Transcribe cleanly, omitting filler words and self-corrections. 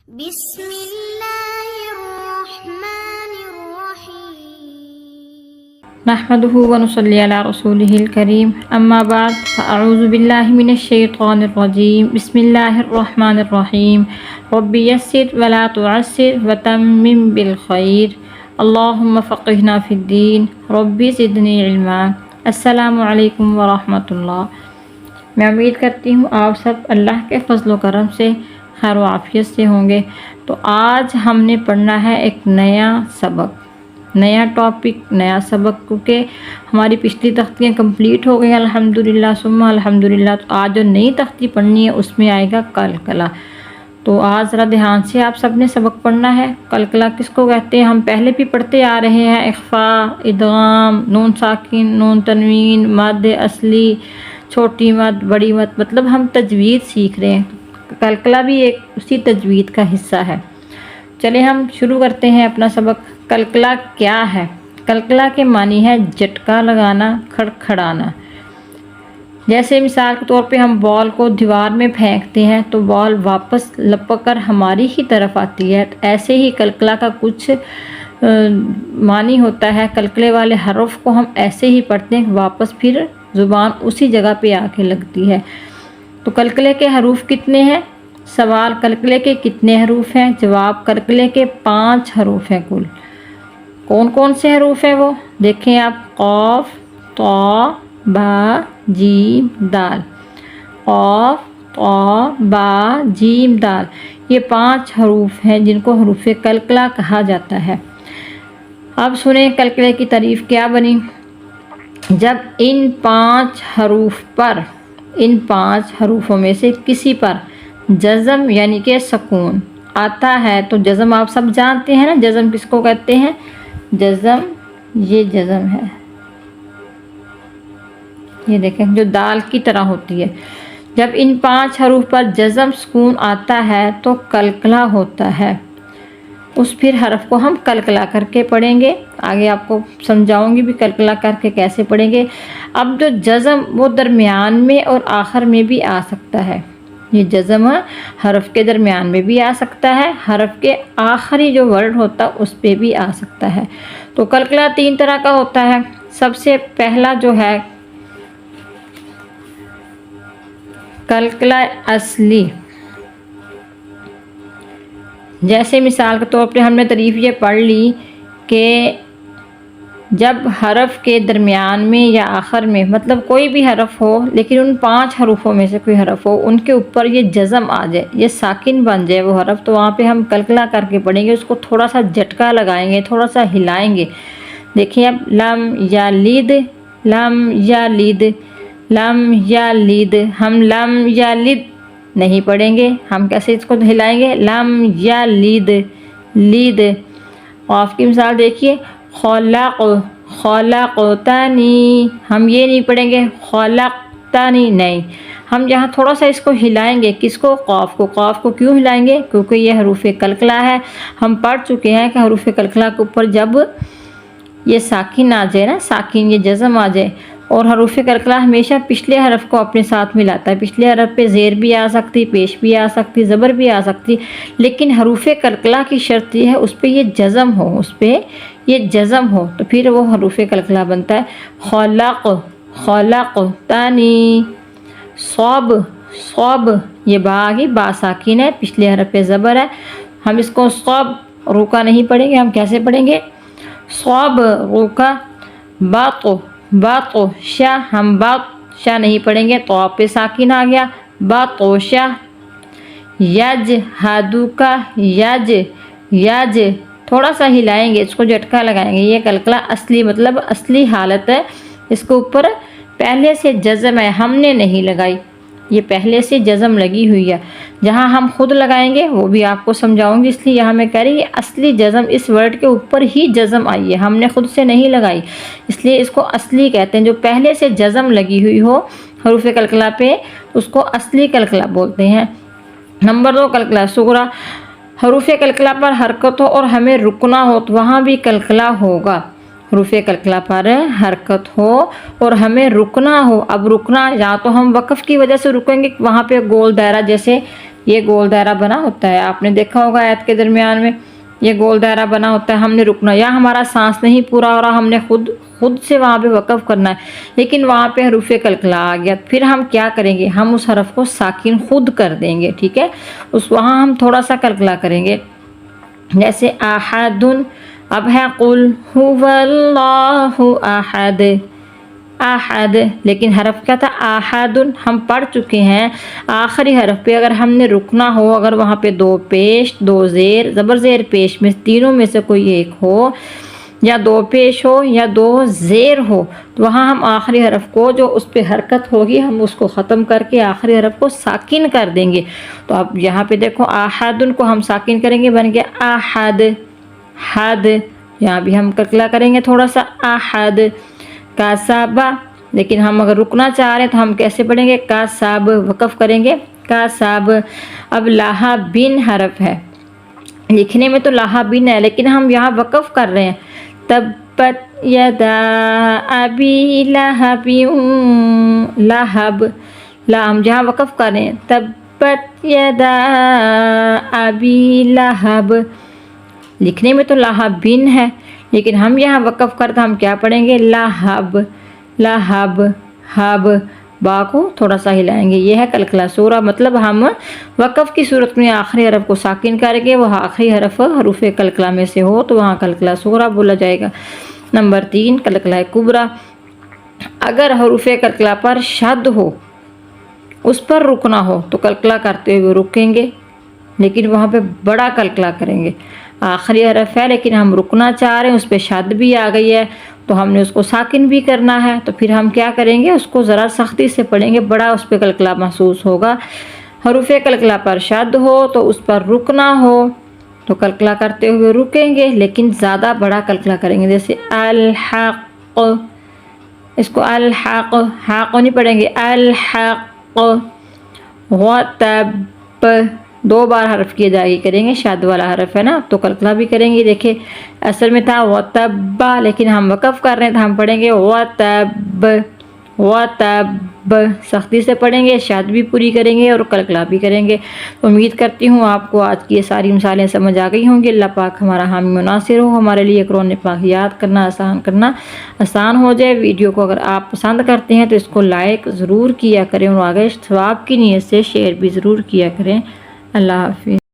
بسم اللہ الرحمن الرحیم نحمده ونصلي على رسوله الكريم اما بعد فاعوذ بالله من الشيطان الرجيم بسم الله الرحمن الرحيم رب يسر ولا تعسر وتمم بالخير اللهم فقهنا في الدين رب زدني علما السلام علیکم ورحمۃ اللہ۔ میں امید کرتی ہوں آپ سب اللہ کے فضل و کرم سے خیر و عافیت سے ہوں گے۔ تو آج ہم نے پڑھنا ہے ایک نیا سبق، نیا ٹاپک، نیا سبق، کیونکہ ہماری پچھلی تختیاں کمپلیٹ ہو گئی الحمدللہ ثم الحمدللہ۔ تو آج جو نئی تختی پڑھنی ہے اس میں آئے گا کلکلا۔ تو آج ذرا دھیان سے آپ سب نے سبق پڑھنا ہے۔ کلکلا کس کو کہتے ہیں؟ ہم پہلے بھی پڑھتے آ رہے ہیں، اخفاء، ادغام، نون ساکن، نون تنوین، مد اصلی، چھوٹی مد، بڑی مد، مطلب ہم تجوید سیکھ رہے ہیں۔ کلکلا بھی ایک اسی تجوید کا حصہ ہے۔ چلے ہم شروع کرتے ہیں اپنا سبق۔ کلکلا کیا ہے؟ کلکلا کے معنی ہے جھٹکا لگانا، کھڑکھڑانا۔ جیسے مثال کے طور پہ ہم بال کو دیوار میں پھینکتے ہیں تو بال واپس لپک کر ہماری ہی طرف آتی ہے، ایسے ہی کلکلا کا کچھ معنی ہوتا ہے۔ کلکلے والے حرف کو ہم ایسے ہی پڑھتے ہیں، واپس پھر زبان اسی جگہ پہ آ کے لگتی ہے۔ تو کلکلے کے حروف کتنے ہیں؟ سوال، کلکلے کے کتنے حروف ہیں؟ جواب، کلکلے کے 5 حروف ہیں کل۔ کون کون سے حروف ہیں وہ؟ دیکھیں آپ، قاف، طا، با، جیم، دال۔ قاف، طا، با، جیم، دال، یہ 5 حروف ہیں جن کو حروف کلکلا کہا جاتا ہے۔ اب سنیں کلکلے کی تعریف کیا بنی۔ جب ان 5 حروف پر، ان 5 حروفوں میں سے کسی پر جزم یعنی کہ سکون آتا ہے تو جزم آپ سب جانتے ہیں نا، جزم کس کو کہتے ہیں؟ جزم، یہ جزم ہے، یہ دیکھیں جو دال کی طرح ہوتی ہے۔ جب ان 5 حروف پر جزم سکون آتا ہے تو کلکلا ہوتا ہے۔ اس پھر حرف کو ہم کلکلا کر کے پڑھیں گے، آگے آپ کو سمجھاؤں گی بھی کلکلا کر کے کیسے پڑھیں گے۔ اب جو جزم وہ درمیان میں اور آخر میں بھی آ سکتا ہے، یہ جزم حرف کے درمیان میں بھی آ سکتا ہے، حرف کے آخری جو ورڈ ہوتا اس پہ بھی آ سکتا ہے۔ تو کلکلا 3 طرح کا ہوتا ہے۔ سب سے پہلا جو ہے کلکلا اصلی۔ جیسے مثال کے طور پہ ہم نے تعریف یہ پڑھ لی کہ جب حرف کے درمیان میں یا آخر میں، مطلب کوئی بھی حرف ہو لیکن ان 5 حروفوں میں سے کوئی حرف ہو، ان کے اوپر یہ جزم آ جائے، یہ ساکن بن جائے وہ حرف، تو وہاں پہ ہم کلکلا کر کے پڑھیں گے، اس کو تھوڑا سا جھٹکا لگائیں گے، تھوڑا سا ہلائیں گے۔ دیکھیں اب، لم یا لید، لم یا لید، لم یا لید، ہم لم یا لید نہیں پڑھیں گے، ہم کیسے اس کو ہلائیں گے؟ لم یا لید، لید۔ قاف کی مثال دیکھیے، خلق، خلقتنی، ہم یہ نہیں پڑھیں گے خلقتنی، نہیں، ہم یہاں تھوڑا سا اس کو ہلائیں گے۔ کس کو؟ قاف کو۔ قاف کو کیوں ہلائیں گے؟ کیونکہ یہ حروف کلکلا ہے۔ ہم پڑھ چکے ہیں کہ حروف کلکلا کے اوپر جب یہ ساکن آ جائے نا، ساکن، یہ جزم آ جائے، اور حروف کلکلا ہمیشہ پچھلے حرف کو اپنے ساتھ ملاتا ہے، پچھلے حرف پہ زیر بھی آ سکتی، پیش بھی آ سکتی، زبر بھی آ سکتی، لیکن حروف کلکلا کی شرط یہ ہے اس پہ یہ جزم ہو، اس پہ یہ جزم ہو، تو پھر وہ حروف کلکلا بنتا ہے۔ خلق، خلقتنی، صاب، صاب، یہ با آگی، با ساکن ہے، پچھلے حرف پہ زبر ہے، ہم اس کو صاب روکا نہیں پڑھیں گے، ہم کیسے پڑھیں گے؟ صاب روکا۔ باطو، باطو شا، ہم باط شا نہیں پڑھیں گے، تو پہ ساکن آ گیا، باطوشا۔ یج ہادو کا، یج، یج، تھوڑا سا ہلائیں گے، اس کو جھٹکا لگائیں گے۔ یہ کلکلا اصلی، مطلب اصلی حالت ہے، اس کے اوپر پہلے سے جزم ہے، ہم نے نہیں لگائی، یہ پہلے سے جزم لگی ہوئی ہے۔ جہاں ہم خود لگائیں گے وہ بھی آپ کو سمجھاؤں گی، اس لیے یہاں میں کہہ رہی ہوں اصلی جزم، اس ورڈ کے اوپر ہی جزم آئی ہے، ہم نے خود سے نہیں لگائی، اس لیے اس کو اصلی کہتے ہیں۔ جو پہلے سے جزم لگی ہوئی ہو حروف کلکلا پہ اس کو اصلی کلکلا بولتے ہیں۔ نمبر 2 کلکلا صغریٰ۔ حروف کلکلا پر حرکت ہو اور ہمیں رکنا ہو تو وہاں بھی کلکلا ہوگا۔ حروف کلکلا پر حرکت ہو اور ہمیں رکنا ہو، اب رکنا یا تو ہم وقف کی وجہ سے رکیں گے، وہاں پہ گول دائرہ جیسے یہ گول دائرہ بنا ہوتا ہے، آپ نے دیکھا ہوگا آیت کے درمیان میں یہ گول دائرہ بنا ہوتا ہے، ہم نے رکنا، یا ہمارا سانس نہیں پورا ہو رہا، ہم نے خود سے وہاں پہ وقف کرنا ہے، لیکن وہاں پہ حروف قلقلہ آ گیا، پھر ہم کیا کریں گے، ہم اس حرف کو ساکن خود کر دیں گے، ٹھیک ہے، وہاں ہم تھوڑا سا قلقلہ کریں گے، جیسے احد، اب ہے قل هو اللہ احد، احد، لیکن حرف کیا تھا احد، ہم پڑھ چکے ہیں آخری حرف پہ اگر ہم نے رکنا ہو، اگر وہاں پہ دو پیش، دو زیر، زبر زیر پیش میں تینوں میں سے کوئی ایک ہو، یا دو پیش ہو یا دو زیر ہو، تو وہاں ہم آخری حرف کو جو اس پہ حرکت ہوگی ہم اس کو ختم کر کے آخری حرف کو ساکن کر دیں گے۔ تو اب یہاں پہ دیکھو احد کو ہم ساکن کریں گے، بن گیا احد، حد، یہاں بھی ہم قلقلہ کریں گے تھوڑا سا، احد، کاسابہ، لیکن ہم اگر رکنا چاہ رہے ہیں تو ہم کیسے پڑھیں گے، کاساب، وقف کریں گے، کاساب۔ اب لاہا بن حرف ہے، لکھنے میں تو لاہا بن ہے لیکن ہم یہاں وقف کر رہے ہیں، تبت یدا ابی لہب، لہب، ہم جہاں وقف کر رہے ہیں تبت یدا ابی لہب، لکھنے میں تو لاہا بن ہے لیکن ہم یہاں وقف کرتے ہم کیا پڑھیں گے، لہب، لہب، ہب، با کو تھوڑا سا ہلائیں گے، یہ ہے قلقلہ سورہ، مطلب ہم وقف کی صورت میں آخری حرف کو ساکن کریں گے، وہ آخری حرف حروف قلقلہ میں سے ہو تو وہاں قلقلہ سورہ بولا جائے گا۔ نمبر 3 قلقلہ کبریٰ، اگر حروف قلقلہ پر شد ہو، اس پر رکنا ہو تو قلقلہ کرتے ہوئے رکیں گے، لیکن وہاں پہ بڑا قلقلہ کریں گے، آخری حرف ہے لیکن ہم رکنا چاہ رہے ہیں، اس پہ شد بھی آ گئی ہے تو ہم نے اس کو ساکن بھی کرنا ہے، تو پھر ہم کیا کریں گے، اس کو ذرا سختی سے پڑھیں گے، بڑا اس پہ قلقلہ محسوس ہوگا۔ حروف قلقلہ پر شد ہو تو اس پر رکنا ہو تو قلقلہ کرتے ہوئے رکیں گے لیکن زیادہ بڑا قلقلہ کریں گے، جیسے الحق، اس کو الحق، حق نہیں پڑھیں گے، الحق، غتب، 2 بار حرف کی ادائیگی کریں گے، شاد والا حرف ہے نا تو قلقلہ بھی کریں گے، دیکھیں اصل میں تھا غتب لیکن ہم وقف کر رہے ہیں تو ہم پڑھیں گے غتب، غتب، سختی سے پڑھیں گے، شاد بھی پوری کریں گے اور قلقلہ بھی کریں گے۔ امید کرتی ہوں آپ کو آج کی یہ ساری مثالیں سمجھ آ گئی ہوں گی۔ اللہ پاک ہمارا حامی و ناصر ہو، ہمارے لیے قرآن پاک یاد کرنا آسان ہو جائے۔ ویڈیو کو اگر آپ پسند کرتے ہیں تو اس کو لائک ضرور کیا کریں اور آگے ثواب کی نیت سے شیئر بھی ضرور کیا کریں۔ اللہ حافظ۔